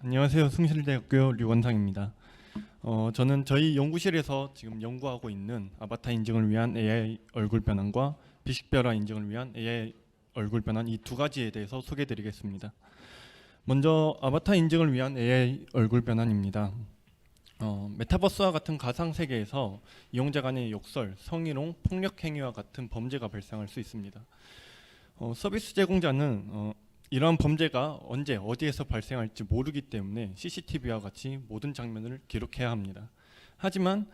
안녕하세요. 숭실대학교 류건상입니다. 저는 저희 연구실에서 지금 연구하고 있는 아바타 인증을 위한 AI 얼굴 변환과 비식별화 인증을 위한 AI 얼굴 변환 이 두 가지에 대해서 소개해드리겠습니다. 먼저 아바타 인증을 위한 AI 얼굴 변환입니다. 메타버스와 같은 가상 세계에서 이용자 간의 욕설, 성희롱, 폭력 행위와 같은 범죄가 발생할 수 있습니다. 서비스 제공자는 이러한 범죄가 언제 어디에서 발생할지 모르기 때문에 CCTV와 같이 모든 장면을 기록해야 합니다. 하지만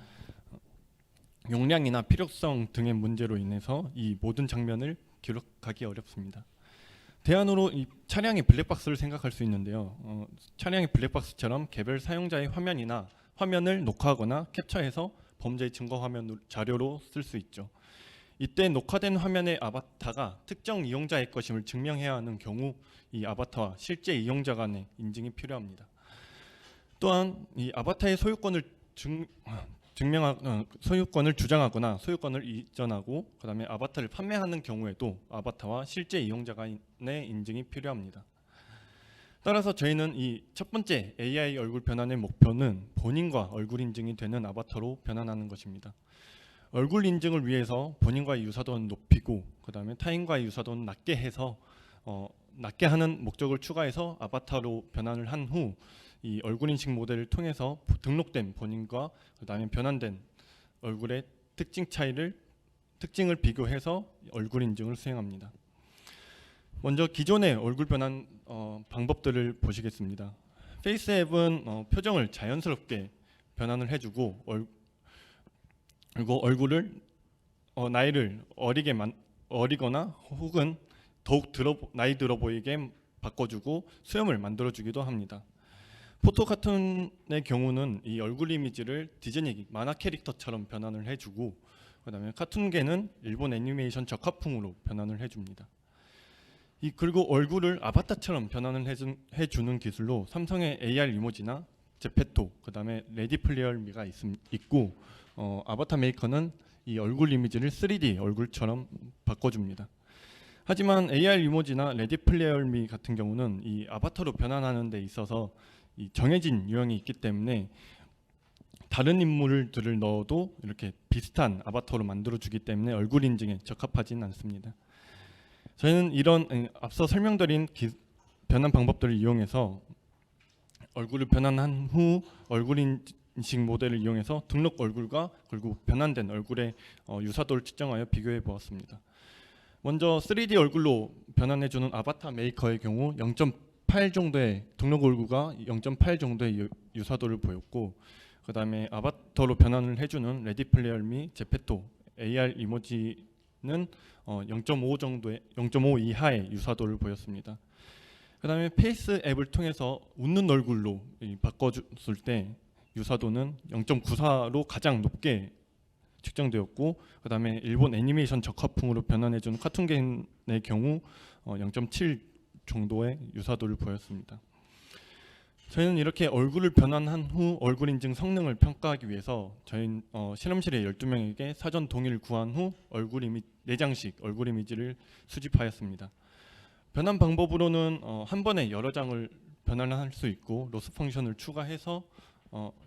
용량이나 필요성 등의 문제로 인해서 이 모든 장면을 기록하기 어렵습니다. 대안으로 이 차량의 블랙박스를 생각할 수 있는데요. 차량의 블랙박스처럼 개별 사용자의 화면을 녹화하거나 캡처해서 범죄의 증거 화면 자료로 쓸 수 있죠. 이때 녹화된 화면의 아바타가 특정 이용자의 것임을 증명해야 하는 경우 이 아바타와 실제 이용자 간의 인증이 필요합니다. 또한 이 아바타의 소유권을 소유권을 주장하거나 소유권을 이전하고 그다음에 아바타를 판매하는 경우에도 아바타와 실제 이용자 간의 인증이 필요합니다. 따라서 저희는 이 첫 번째 AI 얼굴 변환의 목표는 본인과 얼굴 인증이 되는 아바타로 변환하는 것입니다. 얼굴 인증을 위해서 본인과의 유사도는 높이고 그다음에 타인과의 유사도는 낮게 해서 낮게 하는 목적을 추가해서 아바타로 변환을 한 후 이 얼굴 인식 모델을 통해서 등록된 본인과 그다음에 변환된 얼굴의 특징을 비교해서 얼굴 인증을 수행합니다. 먼저 기존의 얼굴 변환 방법들을 보시겠습니다. 페이스 앱은 표정을 자연스럽게 변환을 해주고 그리고 얼굴을 나이를 어리거나 혹은 더욱 나이 들어 보이게 바꿔주고 수염을 만들어주기도 합니다. 포토카툰의 경우는 이 얼굴 이미지를 디즈니 만화 캐릭터처럼 변환을 해주고 그다음에 카툰계는 일본 애니메이션 적화풍으로 변환을 해줍니다. 그리고 얼굴을 아바타처럼 변환을 해주는 기술로 삼성의 AR 이모지나 제페토 그다음에 레디 플레이어 미가 있고 아바타 메이커는 이 얼굴 이미지를 3D 얼굴처럼 바꿔줍니다. 하지만 AR 이모지나 레디 플레이어 미 같은 경우는 이 아바타로 변환하는 데 있어서 이 정해진 유형이 있기 때문에 다른 인물들을 넣어도 이렇게 비슷한 아바타로 만들어주기 때문에 얼굴 인증에 적합하지는 않습니다. 저희는 이런 앞서 설명드린 변환 방법들을 이용해서 얼굴을 변환한 후 얼굴 인식 모델을 이용해서 등록 얼굴과 그리고 변환된 얼굴의 유사도를 측정하여 비교해 보았습니다. 먼저 3D 얼굴로 변환해주는 아바타 메이커의 경우 0.8 정도의 등록 얼굴과 0.8 정도의 유사도를 보였고 그 다음에 아바타로 변환을 해주는 레디 플레이어 미 제페토 AR 이모지는 0.5 이하의 유사도를 보였습니다. 그 다음에 페이스 앱을 통해서 웃는 얼굴로 바꿔줬을 때 유사도는 0.94로 가장 높게 측정되었고 그 다음에 일본 애니메이션 적화풍으로 변환해준 카툰gen의 경우 0.7 정도의 유사도를 보였습니다. 저희는 이렇게 얼굴을 변환한 후 얼굴 인증 성능을 평가하기 위해서 저희 실험실의 12명에게 사전 동의를 구한 후 내장식 얼굴 이미지를 수집하였습니다. 변환 방법으로는 한 번에 여러 장을 변환할 수 있고 로스 펑션을 추가해서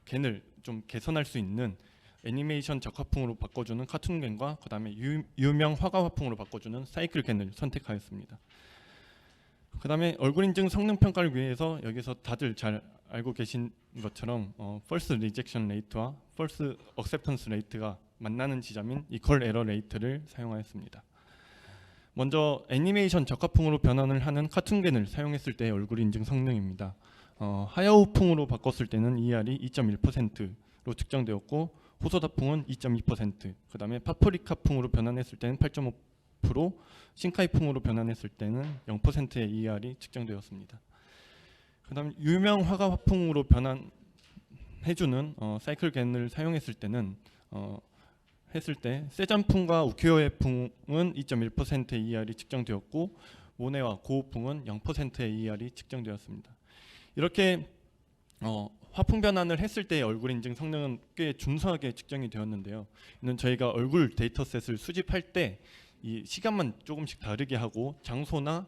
겐을 좀 개선할 수 있는 애니메이션 적화풍으로 바꿔주는 카툰gen과 그 다음에 유명 화가화풍으로 바꿔주는 사이클 겐을 선택하였습니다. 그 다음에 얼굴 인증 성능 평가를 위해서 여기서 다들 잘 알고 계신 것처럼 false rejection rate와 false acceptance rate가 만나는 지점인 equal error rate를 사용하였습니다. 먼저 애니메이션 적화풍으로 변환을 하는 카툰gen을 사용했을 때의 얼굴 인증 성능입니다. 하야오풍으로 바꿨을 때는 ER이 2.1%로 측정되었고 호소다풍은 2.2%, 그 다음에 파프리카풍으로 변환했을 때는 8.5%, 신카이풍으로 변환했을 때는 0%의 ER이 측정되었습니다. 그 다음 유명 화가화풍으로 변환해주는 사이클gen을 사용했을 때는 세잔풍과 우키요에풍은 2.1%의 ER이 측정되었고 모네와 고우풍은 0%의 ER이 측정되었습니다. 이렇게 화풍 변환을 했을 때의 얼굴 인증 성능은 꽤 준수하게 측정이 되었는데요. 이는 저희가 얼굴 데이터셋을 수집할 때 이 시간만 조금씩 다르게 하고 장소나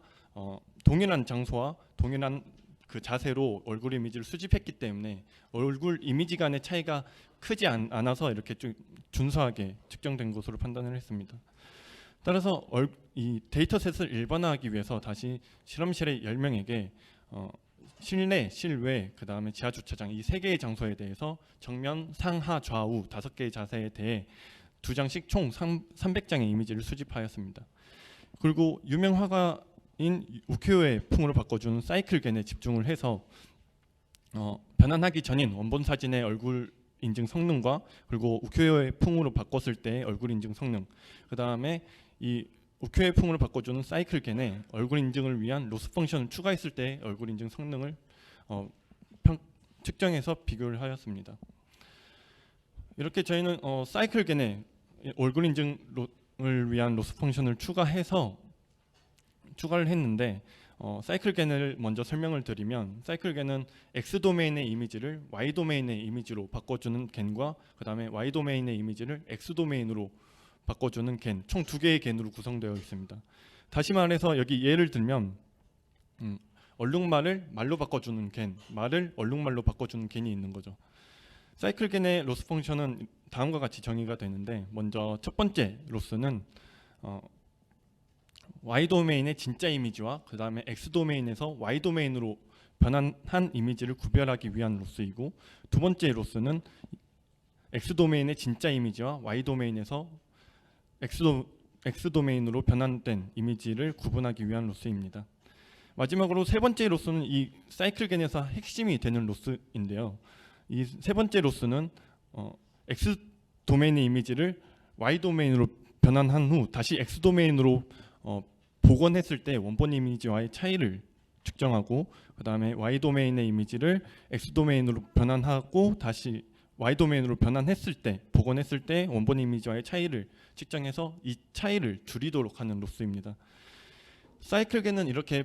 동일한 장소와 동일한 그 자세로 얼굴 이미지를 수집했기 때문에 얼굴 이미지 간의 차이가 크지 않아서 이렇게 좀 준수하게 측정된 것으로 판단을 했습니다. 따라서 이 데이터셋을 일반화하기 위해서 다시 실험실의 10명에게 실내, 실외, 그 다음에 지하 주차장 이 3개의 장소에 대해서 정면, 상하, 좌우 5개의 자세에 대해 2장씩 총 300장의 이미지를 수집하였습니다. 그리고 유명 화가인 우키요의 풍으로 바꿔주는 사이클겐에 집중을 해서 변환하기 전인 원본 사진의 얼굴 인증 성능과 그리고 우키요의 풍으로 바꿨을 때 얼굴 인증 성능, 그 다음에 이 우키요의 풍으로 바꿔주는 사이클겐에 얼굴 인증을 위한 로스 펑션을 추가했을 때 얼굴 인증 성능을 측정해서 비교를 하였습니다. 이렇게 저희는 사이클겐에 얼굴 인증을 위한 로스 펑션을 추가를 했는데 사이클겐을 먼저 설명을 드리면 사이클겐은 X 도메인의 이미지를 Y 도메인의 이미지로 바꿔주는 겐과 그 다음에 Y 도메인의 이미지를 X 도메인으로 바꿔주는 겐, 총 2개의 겐으로 구성되어 있습니다. 다시 말해서 여기 예를 들면 얼룩말을 말로 바꿔주는 겐, 말을 얼룩말로 바꿔주는 겐이 있는 거죠. 사이클겐의 로스 펑션은 다음과 같이 정의가 되는데, 먼저 첫 번째 로스는 Y 도메인의 진짜 이미지와 그 다음에 X 도메인에서 Y 도메인으로 변환한 이미지를 구별하기 위한 로스이고, 두 번째 로스는 X 도메인의 진짜 이미지와 Y 도메인에서 X 도메인으로 변환된 이미지를 구분하기 위한 로스입니다. 마지막으로 세 번째 로스는 이 사이클겐에서 핵심이 되는 로스인데요. 이 세 번째 로스는 X 도메인의 이미지를 Y 도메인으로 변환한 후 다시 X 도메인으로 복원했을 때 원본 이미지와의 차이를 측정하고, 그 다음에 Y 도메인의 이미지를 X 도메인으로 변환하고 다시 Y 도메인으로 변환했을 때, 복원했을 때 원본 이미지와의 차이를 측정해서 이 차이를 줄이도록 하는 로스입니다. 사이클겐은 이렇게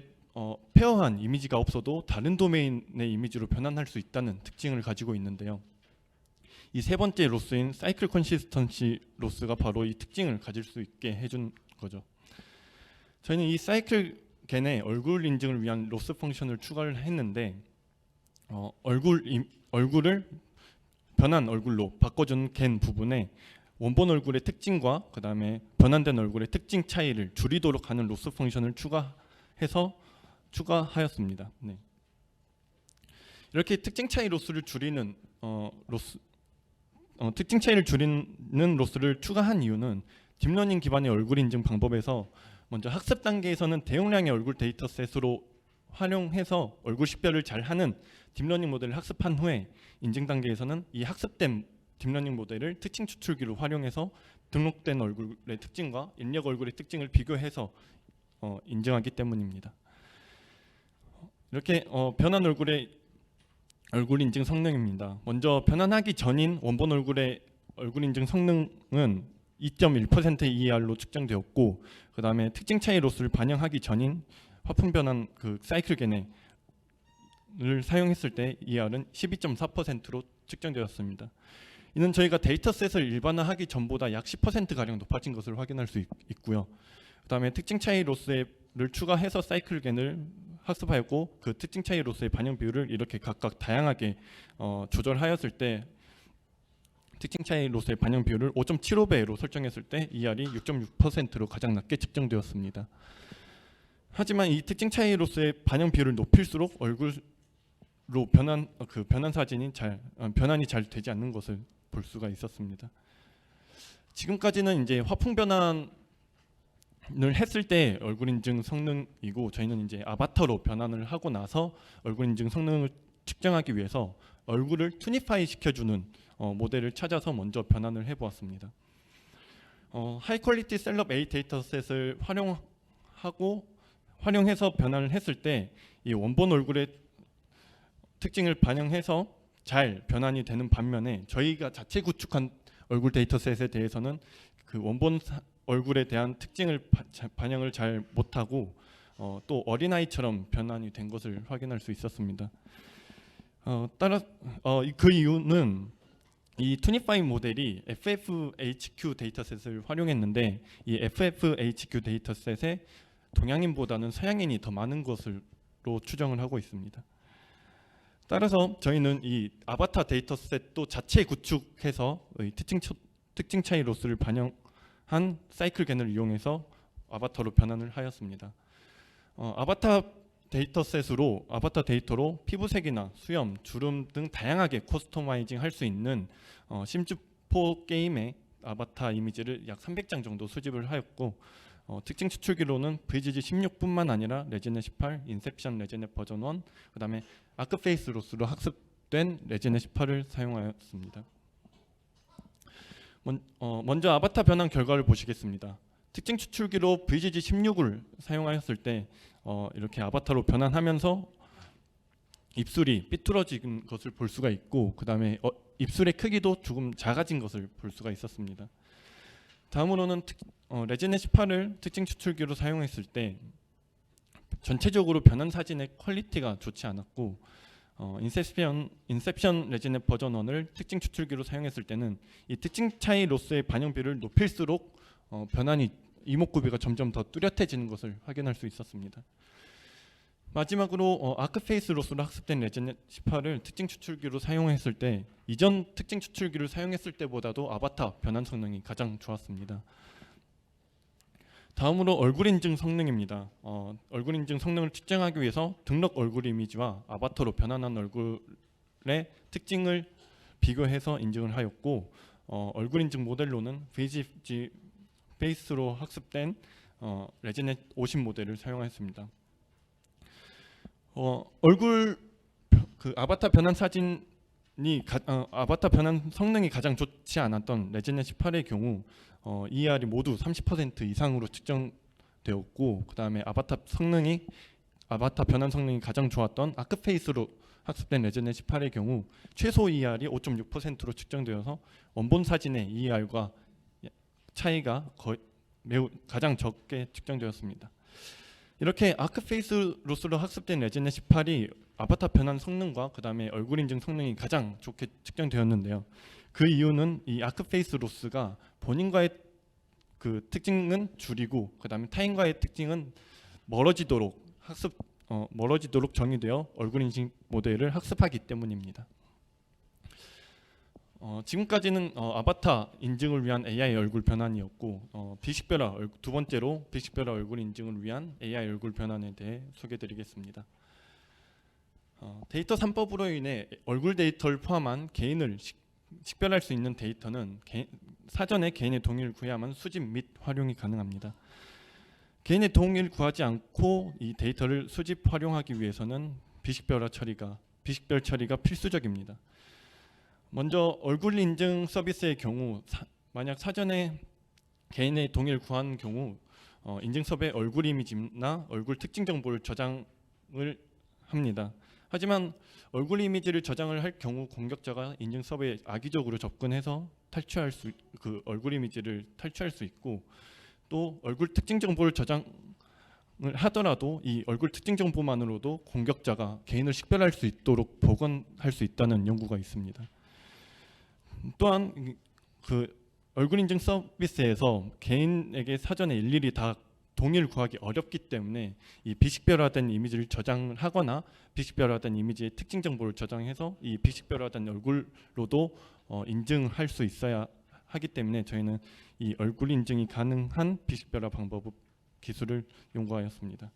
페어한 이미지가 없어도 다른 도메인의 이미지로 변환할 수 있다는 특징을 가지고 있는데요. 이 세 번째 로스인 사이클 컨시스턴시 로스가 바로 이 특징을 가질 수 있게 해준 거죠. 저희는 이 사이클겐에 얼굴 인증을 위한 로스 펑션을 추가를 했는데, 얼굴을 변한 얼굴로 바꿔주는 겐 부분에 원본 얼굴의 특징과 그 다음에 변환된 얼굴의 특징 차이를 줄이도록 하는 로스 펑션을 추가하였습니다. 네. 이렇게 특징 차이 로스를 줄이는 특징 차이를 줄이는 로스를 추가한 이유는 딥러닝 기반의 얼굴 인증 방법에서 먼저 학습 단계에서는 대용량의 얼굴 데이터셋으로 활용해서 얼굴 식별을 잘하는 딥러닝 모델을 학습한 후에 인증 단계에서는 이 학습된 딥러닝 모델을 특징 추출기로 활용해서 등록된 얼굴의 특징과 입력 얼굴의 특징을 비교해서 인증하기 때문입니다. 이렇게 변한 얼굴의 얼굴 인증 성능입니다. 먼저 변환하기 전인 원본 얼굴의 얼굴 인증 성능은 2.1% ER로 측정되었고, 그 다음에 특징 차이 로스를 반영하기 전인 화풍 변환 그 사이클겐을 사용했을 때 ER은 12.4%로 측정되었습니다. 이는 저희가 데이터셋을 일반화하기 전보다 약 10% 가량 높아진 것을 확인할 수 있고요. 그 다음에 특징 차이 로스를 추가해서 사이클겐을 학습하였고, 그 특징 차이 로스의 반영 비율을 이렇게 각각 다양하게 조절하였을 때 특징 차이 로스의 반영 비율을 5.75배로 설정했을 때 ER이 6.6%로 가장 낮게 측정되었습니다. 하지만 이 특징 차이 로스의 반영 비율을 높일수록 얼굴로 변환 사진이 변환이 잘 되지 않는 것을 볼 수가 있었습니다. 지금까지는 이제 화풍 변환을 했을 때 얼굴 인증 성능이고, 저희는 이제 아바타로 변환을 하고 나서 얼굴 인증 성능을 측정하기 위해서 얼굴을 투니파이 시켜주는 모델을 찾아서 먼저 변환을 해보았습니다. 하이 퀄리티 셀럽 A 데이터셋을 활용해서 변환을 했을 때 이 원본 얼굴의 특징을 반영해서 잘 변환이 되는 반면에, 저희가 자체 구축한 얼굴 데이터셋에 대해서는 그 원본 얼굴에 대한 특징을 반영을 잘 못하고 또 어린아이처럼 변환이 된 것을 확인할 수 있었습니다. 따라 그 이유는 이 투니파이 모델이 FFHQ 데이터셋을 활용했는데, 이 FFHQ 데이터셋에 동양인보다는 서양인이 더 많은 것으로 추정을 하고 있습니다. 따라서 저희는 이 아바타 데이터셋도 자체 구축해서 특징 차이 로스를 반영한 사이클 겐을 이용해서 아바타로 변환을 하였습니다. 아바타 데이터로 피부색이나 수염, 주름 등 다양하게 커스터마이징 할 수 있는 심즈4 게임의 아바타 이미지를 약 300장 정도 수집을 하였고, 특징 추출기로는 VGG 16뿐만 아니라 레지넷 18, 인셉션 레지넷 버전 1, 그 다음에 아크페이스 로스로 학습된 레지넷 18을 사용하였습니다. 먼저 아바타 변환 결과를 보시겠습니다. 특징 추출기로 VGG 16을 사용하였을 때 이렇게 아바타로 변환하면서 입술이 삐뚤어진 것을 볼 수가 있고, 그 다음에 입술의 크기도 조금 작아진 것을 볼 수가 있었습니다. 다음으로는 레지넷 18을 특징 추출기로 사용했을 때 전체적으로 변환 사진의 퀄리티가 좋지 않았고, 인셉션 레지넷 버전 1을 특징 추출기로 사용했을 때는 이 특징 차이 로스의 반영비를 높일수록 변환이 이목구비가 점점 더 뚜렷해지는 것을 확인할 수 있었습니다. 마지막으로 아크페이스 로스로 학습된 레지넷 18을 특징 추출기로 사용했을 때 이전 특징 추출기를 사용했을 때보다도 아바타 변환 성능이 가장 좋았습니다. 다음으로 얼굴 인증 성능입니다. 얼굴 인증 성능을 측정하기 위해서 등록 얼굴 이미지와 아바타로 변환한 얼굴의 특징을 비교해서 인증을 하였고, 얼굴 인증 모델로는 VGG 베이스로 학습된 레지넷 50 모델을 사용했습니다. 얼굴 아바타 변환 아바타 변환 성능이 가장 좋지 않았던 레지넷 18의 경우 ER이 모두 30% 이상으로 측정되었고, 그 다음에 아바타 변환 성능이 가장 좋았던 아크페이스로 학습된 레지넷 18의 경우 최소 ER이 5.6%로 측정되어서 원본 사진의 ER과 차이가 매우 가장 적게 측정되었습니다. 이렇게 아크페이스 로스로 학습된 레지넷 18이 아바타 변환 성능과 그 다음에 얼굴 인증 성능이 가장 좋게 측정되었는데요. 그 이유는 이 아크페이스 로스가 본인과의 그 특징은 줄이고, 그 다음에 타인과의 특징은 멀어지도록 정의되어 얼굴 인증 모델을 학습하기 때문입니다. 지금까지는 아바타 인증을 위한 AI 얼굴 변환이었고, 두 번째로 빅식별화 얼굴 인증을 위한 AI 얼굴 변환에 대해 소개드리겠습니다. 데이터 3법으로 인해 얼굴 데이터를 포함한 개인을 식별할 수 있는 데이터는 사전에 개인의 동의를 구해야만 수집 및 활용이 가능합니다. 개인의 동의를 구하지 않고 이 데이터를 수집 활용하기 위해서는 비식별 처리가 필수적입니다. 먼저 얼굴 인증 서비스의 경우 만약 사전에 개인의 동의를 구한 경우 인증서에 얼굴 이미지나 얼굴 특징 정보를 저장을 합니다. 하지만 얼굴 이미지를 저장을 할 경우 공격자가 인증서에 악의적으로 접근해서 얼굴 이미지를 탈취할 수 있고, 또 얼굴 특징 정보를 저장을 하더라도 이 얼굴 특징 정보만으로도 공격자가 개인을 식별할 수 있도록 복원할 수 있다는 연구가 있습니다. 또한 얼굴 인증 서비스에서 개인에게 사전에 일일이 다 동의를 구하기 어렵기 때문에 이 비식별화된 이미지를 저장을 하거나 비식별화된 이미지의 특징 정보를 저장해서 이 비식별화된 얼굴로도 인증할 수 있어야 하기 때문에 저희는 이 얼굴 인증이 가능한 비식별화 방법 기술을 연구하였습니다.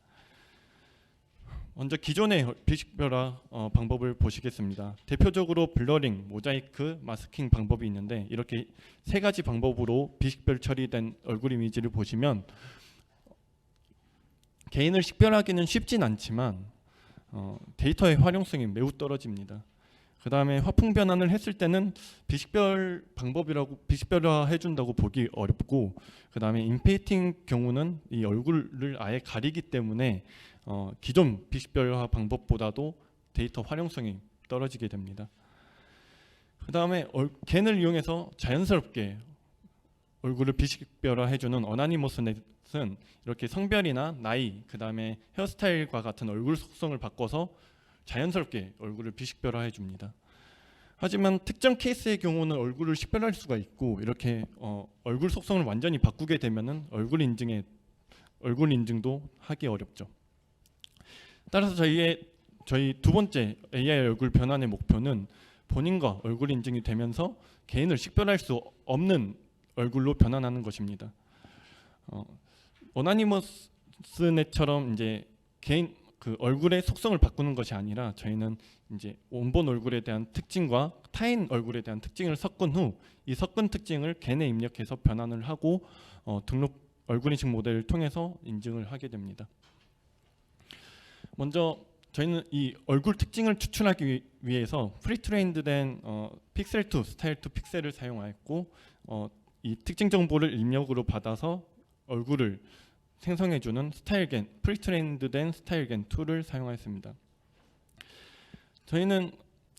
먼저 기존의 비식별화 방법을 보시겠습니다. 대표적으로 블러링, 모자이크, 마스킹 방법이 있는데, 이렇게 세 가지 방법으로 비식별 처리된 얼굴 이미지를 보시면 개인을 식별하기는 쉽진 않지만 데이터의 활용성이 매우 떨어집니다. 그 다음에 화풍 변환을 했을 때는 비식별화 해준다고 보기 어렵고, 그 다음에 인페이팅 경우는 이 얼굴을 아예 가리기 때문에 기존 비식별화 방법보다도 데이터 활용성이 떨어지게 됩니다. 그 다음에 겐을 이용해서 자연스럽게 얼굴을 비식별화 해주는 어나니머스넷은 이렇게 성별이나 나이, 그 다음에 헤어스타일과 같은 얼굴 속성을 바꿔서 자연스럽게 얼굴을 비식별화 해줍니다. 하지만 특정 케이스의 경우는 얼굴을 식별할 수가 있고, 이렇게 얼굴 속성을 완전히 바꾸게 되면은 얼굴 인증도 하기 어렵죠. 따라서 저희 두 번째 AI 얼굴 변환의 목표는 본인과 얼굴 인증이 되면서 개인을 식별할 수 없는 얼굴로 변환하는 것입니다. 어나니머스넷처럼 이제 개인 그 얼굴의 속성을 바꾸는 것이 아니라 저희는 이제 원본 얼굴에 대한 특징과 타인 얼굴에 대한 특징을 섞은 후 이 섞은 특징을 겐에 입력해서 변환을 하고 등록 얼굴 인식 모델을 통해서 인증을 하게 됩니다. 먼저 저희는 이 얼굴 특징을 추출하기 위해서 프리트레인드된 픽셀2, 스타일2 픽셀을 사용하였고 이 특징 정보를 입력으로 받아서 얼굴을 생성해주는 스타일겐, 프리트레인드된 스타일겐2를 사용하였습니다. 저희는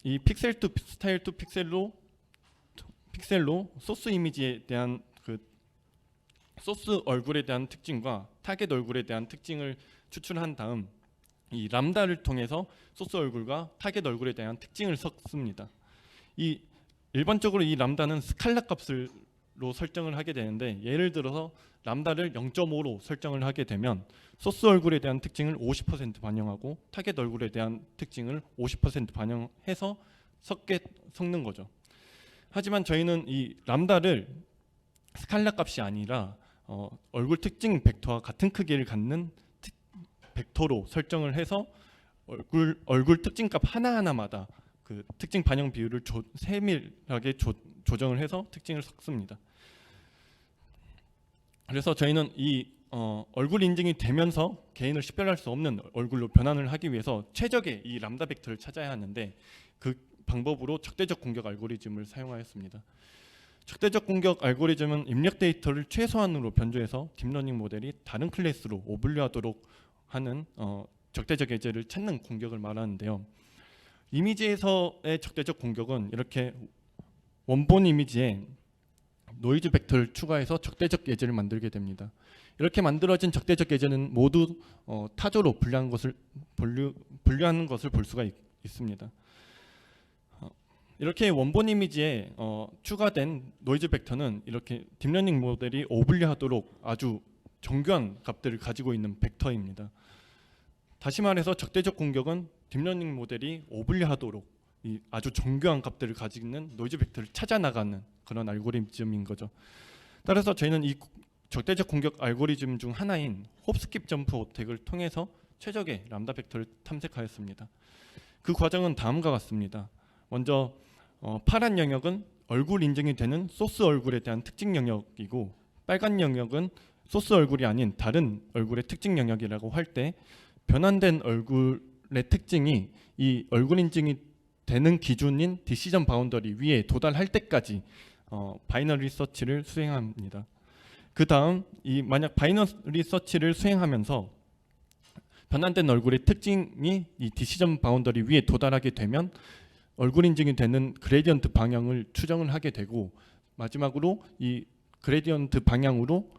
이 픽셀2, 스타일2 픽셀로 소스 이미지에 대한 그 소스 얼굴에 대한 특징과 타겟 얼굴에 대한 특징을 추출한 다음 이 람다를 통해서 소스 얼굴과 타겟 얼굴에 대한 특징을 섞습니다. 이 일반적으로 이 람다는 스칼라 값으로 설정을 하게 되는데 예를 들어서 람다를 0.5로 설정을 하게 되면 소스 얼굴에 대한 특징을 50% 반영하고 타겟 얼굴에 대한 특징을 50% 반영해서 섞는 거죠. 하지만 저희는 이 람다를 스칼라 값이 아니라 얼굴 특징 벡터와 같은 크기를 갖는 벡터로 설정을 해서 얼굴 특징 값 하나하나마다 그 특징 반영 비율을 세밀하게 조정을 해서 특징을 섞습니다. 그래서 저희는 이 얼굴 인증이 되면서 개인을 식별할 수 없는 얼굴로 변환을 하기 위해서 최적의 이 람다 벡터를 찾아야 하는데 그 방법으로 적대적 공격 알고리즘을 사용하였습니다. 적대적 공격 알고리즘은 입력 데이터를 최소한으로 변조해서 딥러닝 모델이 다른 클래스로 오분류하도록 하는 적대적 예제를 찾는 공격을 말하는데요. 이미지에서의 적대적 공격은 이렇게 원본 이미지에 노이즈 벡터를 추가해서 적대적 예제를 만들게 됩니다. 이렇게 만들어진 적대적 예제는 모두 타조로 분류하는 것을 볼 수가 있습니다. 이렇게 원본 이미지에 추가된 노이즈 벡터는 이렇게 딥러닝 모델이 오분류하도록 아주 정교한 값들을 가지고 있는 벡터입니다. 다시 말해서 적대적 공격은 딥러닝 모델이 오분류하도록 이 아주 정교한 값들을 가지고 있는 노이즈 벡터를 찾아 나가는 그런 알고리즘인 거죠. 따라서 저희는 이 적대적 공격 알고리즘 중 하나인 홉스킵 점프 어택을 통해서 최적의 람다 벡터를 탐색하였습니다. 그 과정은 다음과 같습니다. 먼저 파란 영역은 얼굴 인증이 되는 소스 얼굴에 대한 특징 영역이고 빨간 영역은 소스 얼굴이 아닌 다른 얼굴의 특징 영역이라고 할 때 변환된 얼굴의 특징이 이 얼굴 인증이 되는 기준인 디시전 바운더리 위에 도달할 때까지 바이너리 서치를 수행합니다. 그 다음 만약 바이너리 서치를 수행하면서 변환된 얼굴의 특징이 이 디시전 바운더리 위에 도달하게 되면 얼굴 인증이 되는 그레디언트 방향을 추정을 하게 되고 마지막으로 이 그레디언트 방향으로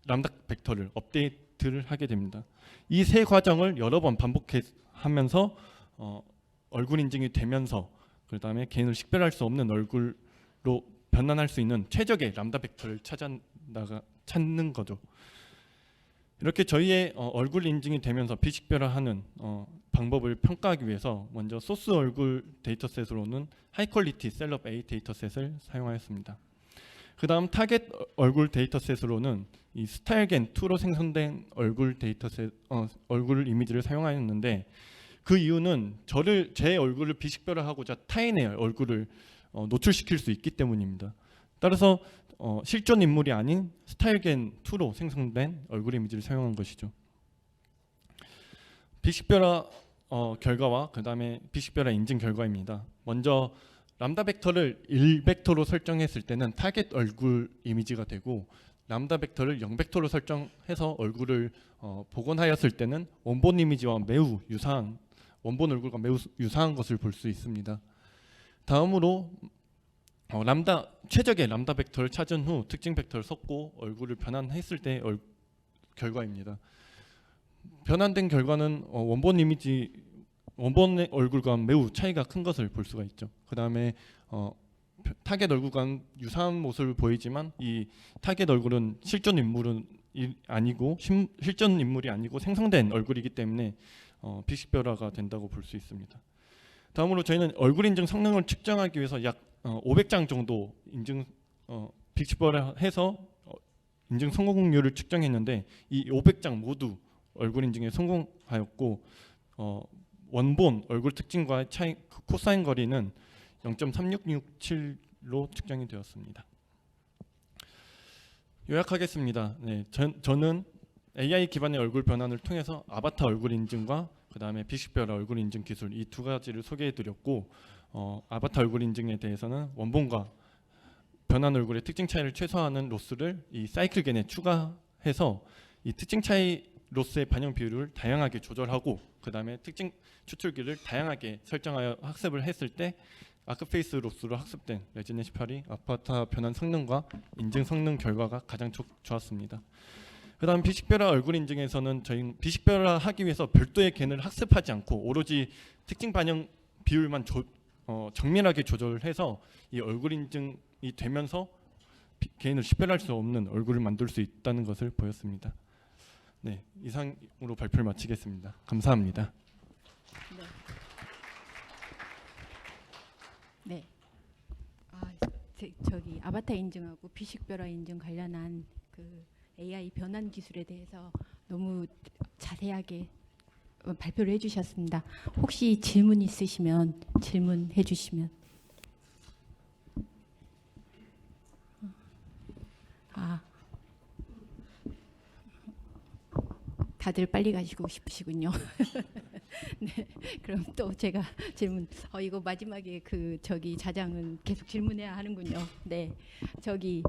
람다 벡터를 업데이트를 하게 됩니다. 이 세 과정을 여러 번 반복하면서 얼굴 인증이 되면서 그 다음에 개인을 식별할 수 없는 얼굴로 변환할 수 있는 최적의 람다 벡터를 찾는 거죠. 이렇게 저희의 얼굴 인증이 되면서 비식별화하는 방법을 평가하기 위해서 먼저 소스 얼굴 데이터셋으로는 하이 퀄리티 셀럽 A 데이터셋을 사용하였습니다. 그 다음 타겟 얼굴 데이터셋으로는 이 스타일겐2로 생성된 얼굴 데이터셋 얼굴 이미지를 사용하였는데 그 이유는 제 얼굴을 비식별화하고자 타인의 얼굴을 노출시킬 수 있기 때문입니다. 따라서 실존 인물이 아닌 스타일겐2로 생성된 얼굴 이미지를 사용한 것이죠. 비식별화 결과와 그 다음에 비식별화 인증 결과입니다. 먼저 람다 벡터를 1벡터로 설정했을 때는 타겟 얼굴 이미지가 되고 람다 벡터를 0벡터로 설정해서 얼굴을 복원하였을 때는 원본 이미지와 매우 유사한 원본 얼굴과 매우 유사한 것을 볼 수 있습니다. 다음으로 최적의 람다 벡터를 찾은 후 특징 벡터를 섞고 얼굴을 변환했을 때 결과입니다. 변환된 결과는 원본의 얼굴과 매우 차이가 큰 것을 볼 수가 있죠. 그 다음에 타겟 얼굴과 유사한 모습을 보이지만 이 타겟 얼굴은 실존 인물이 아니고 생성된 얼굴이기 때문에 픽식별화가 된다고 볼 수 있습니다. 다음으로 저희는 얼굴 인증 성능을 측정하기 위해서 약 500장 정도 인증 픽식별화해서 인증 성공률을 측정했는데 이 500장 모두 얼굴 인증에 성공하였고 원본 얼굴 특징과의 차이 코사인 거리는 0.3667로 측정이 되었습니다. 요약하겠습니다. 네, 저는 AI 기반의 얼굴 변환을 통해서 아바타 얼굴 인증과 그 다음에 픽식별화 얼굴 인증 기술 이 두 가지를 소개해드렸고 아바타 얼굴 인증에 대해서는 원본과 변환 얼굴의 특징 차이를 최소화하는 로스를 이 사이클겐에 추가해서 이 특징 차이 로스의 반영 비율을 다양하게 조절하고 그 다음에 특징 추출기를 다양하게 설정하여 학습을 했을 때 아크페이스 로스로 학습된 레지네 18이 아바타 변환 성능과 인증 성능 결과가 가장 좋았습니다. 그 다음 픽식별화 얼굴 인증에서는 저희는 픽식별화 하기 위해서 별도의 겐을 학습하지 않고 오로지 특징 반영 비율만 정밀하게 조절해서 이 얼굴 인증이 되면서 개인을 식별할 수 없는 얼굴을 만들 수 있다는 것을 보였습니다. 네, 이상으로 발표를 마치겠습니다. 감사합니다. 네. 저기 아바타 인증하고 픽식별화 인증 관련한 그 AI 변환 기술에 대해서 너무 자세하게 발표를 해주셨습니다. 혹시 질문 있으시면 질문해 주시면. 다들 빨리 가시고 싶으시군요. 네, 그럼 또 제가 질문. 이거 마지막에 저기 자장은 계속 질문해야 하는군요. 네, 저기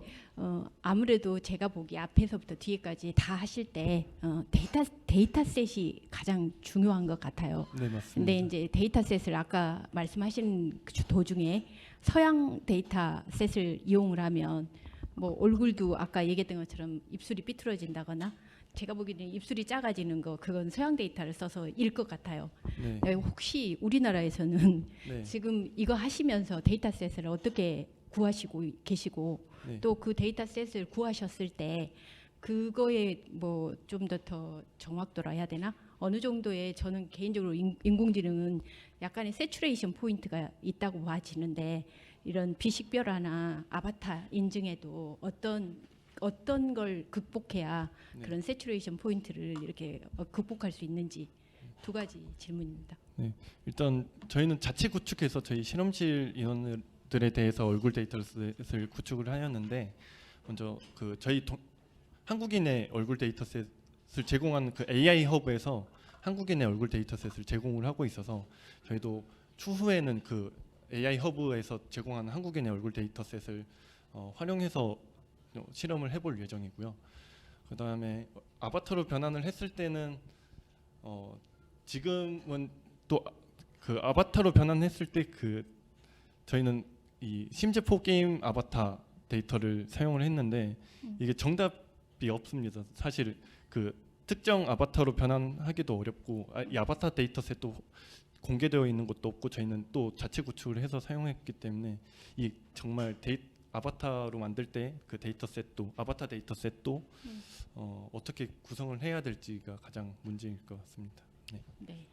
아무래도 제가 보기 앞에서부터 뒤에까지 다 하실 때 데이터셋이 가장 중요한 것 같아요. 네, 맞습니다. 근데 이제 데이터셋을 아까 말씀하신 도중에 서양 데이터셋을 이용을 하면 뭐 얼굴도 아까 얘기했던 것처럼 입술이 삐뚤어진다거나 제가 보기에는 입술이 작아지는 거 그건 서양 데이터를 써서 일 것 같아요. 네. 혹시 우리나라에서는 네. 지금 이거 하시면서 데이터셋을 어떻게 구하시고 계시고 네. 또 그 데이터셋을 구하셨을 때 그거에 뭐 좀 더 정확도라 해야 되나? 어느 정도의 저는 개인적으로 인공지능은 약간의 세츄레이션 포인트가 있다고 봐지는데 이런 비식별화나 아바타 인증에도 어떤 걸 극복해야 네. 그런 세츄레이션 포인트를 이렇게 극복할 수 있는지 두 가지 질문입니다. 네, 일단 저희는 자체 구축해서 저희 실험실 인원들에 대해서 얼굴 데이터셋을 구축을 하였는데 먼저 저희 한국인의 얼굴 데이터셋을 제공하는 그 AI 허브에서 한국인의 얼굴 데이터셋을 제공을 하고 있어서 저희도 추후에는 그 AI 허브에서 제공하는 한국인의 얼굴 데이터셋을 활용해서 실험을 해볼 예정이고요. 그 다음에 아바타로 변환을 했을 때는 지금은 또 그 아바타로 변환했을 때 저희는 이 심즈포 게임 아바타 데이터를 사용을 했는데 이게 정답이 없습니다. 사실 그 특정 아바타로 변환하기도 어렵고 이 아바타 데이터셋도 공개되어 있는 것도 없고 저희는 또 자체 구축을 해서 사용했기 때문에 이 정말 아바타로 만들 때 그 데이터셋도 아바타 데이터셋도 어떻게 구성을 해야 될지가 가장 문제일 것 같습니다. 네. 네.